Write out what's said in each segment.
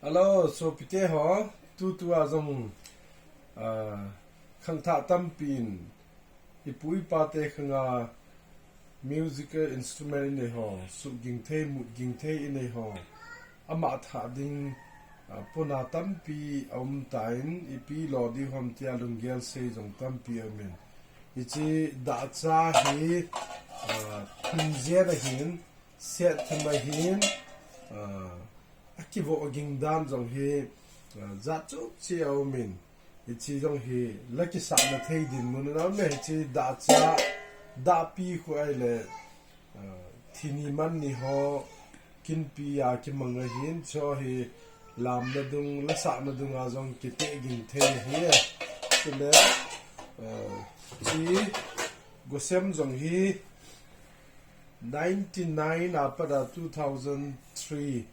Alo, so pite ho tu azong khang tha tam pin ipui pa te khanga musical instrument ne ho su ging the mu ging the ne ho ama tha ding pona tam pi om tain ipi lo di hom tia lunggel se jong tam pi amen ichi da cha hi kunje da hin set thma hin akivo ging dam jong hi za chu chi au min ichi jong hi laki sa na thei din mun na me chi da cha da pi khu ai le thini man ni ho kin pi ya ki manga hin cho hi lam na dung la sa na dung a jong ki te ging thei hi so le chi gosem jong hi 99 apada 2003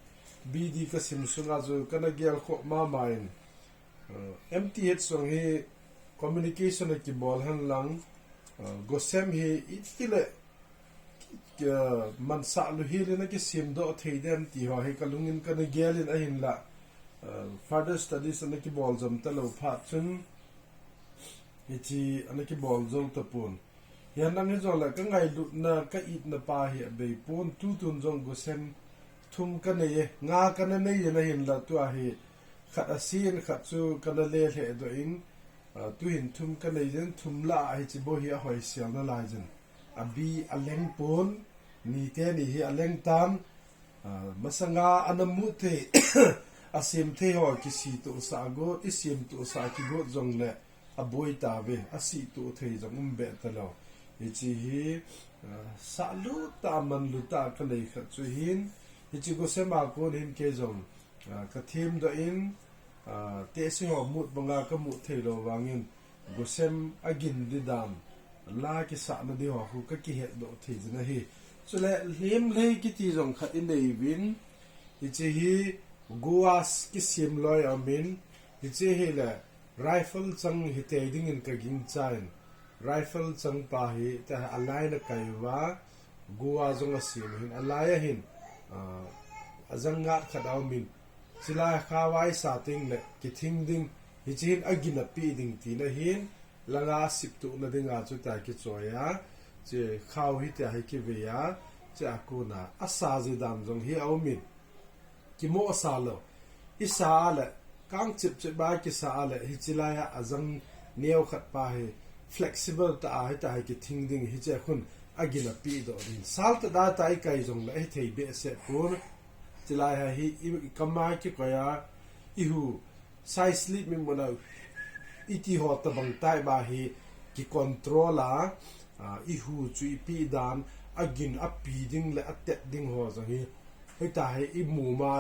BD ka simsunga zo kana gyal kho ma main MTH song hi communication ki bol han lang gosem hi itile man sa lu hi le na ki sim do thei dem ti ho hi kalungin kana gyal in ahin la further studies na ki bol jam ta lo pha chun ichi anaki bol zo ta pun yan nang hi zo la ka ngai lu na ka it na pa hi be pon tu tun jong gosem thum ka nei nga ka na nei na hin la tu a hi khat asin khat chu ka na le he do in tu hin thum ka nei jen thum la hi chi bo hi a hoi sial na lai jen a bi a leng pon ni te ni hi a leng tam masanga anamu the asim the ho ki si tu sa go isim tu sa ki go jong le a boi ta ve a si tu thei jong be ta lo chi hi sa lu ta man lu ta ka nei khat chu hin ichi go sema ko hin ke jong ka thim do in te si ho mut banga ka mu theilo wangin go sem agin di dam la ki sa na di ho hu ka ki het do the jna hi chule lim le ki ti jong khat in nei win ichi hi guas ki sim loi amin ichi hi le rifle chang hi te ding in ka ging chain rifle chang pa hi ta alai na kai wa guwa jong a sim hin alai hin azanga khadaw min sila khawai sa ting le ki thing ding hi chin agina pi ding ti na hin langa sip tu na dinga chu ta ki choya che khaw hi ta hi ki ve ya cha ko na asa ji dam jong hi au min ki mo sa lo isa le kang chip che ba ki sa le hi chila ya azang neo khat pa hi flexible ta hi ki thing ding hi che khun agina pi do din salt da tai kai jong la thei be se pur chila ha hi kama ki ko ya ihu sai sleep mi mona iti ho ta bang tai ba hi ki controller ihu chui pi dan agin api ding le atet ding ho jong hi hei ta hi I mu ma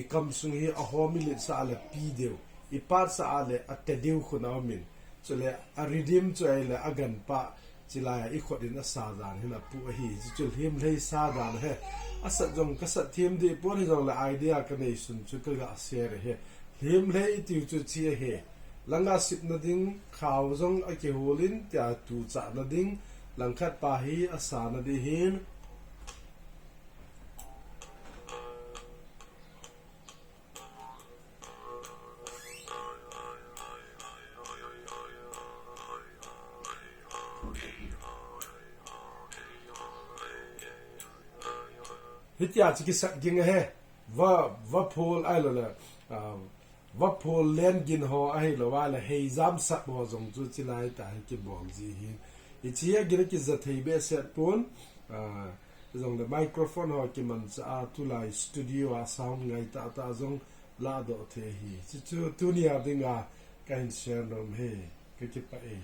I kam sung hi a ho mi le sa le pi deu I par sa le atet deu khuna min so le a redeem chai le agan pa chilaya I khodin a sa dan hina pu hi chul him lei sa dan he asa jong ka sa thim de pon hi jong la idea ka nei sun chu ka ga share he him lei ti chu chi he langa sip na ding khaw jong a ke holin tia tu cha na ding langkhat pa hi asa na di hin hitia chi ki sat ging he va phol ai lo la va phol len gin ho ai lo wa la hei zam sat bo jong chu chi lai ta ki bol ji hi ichi ya gir ki za thei be set pon jong the microphone ho ki man cha tu lai studio a sound ngai ta jong la do the hi chi chu tu ni a dinga kain share nom he ke ki pa e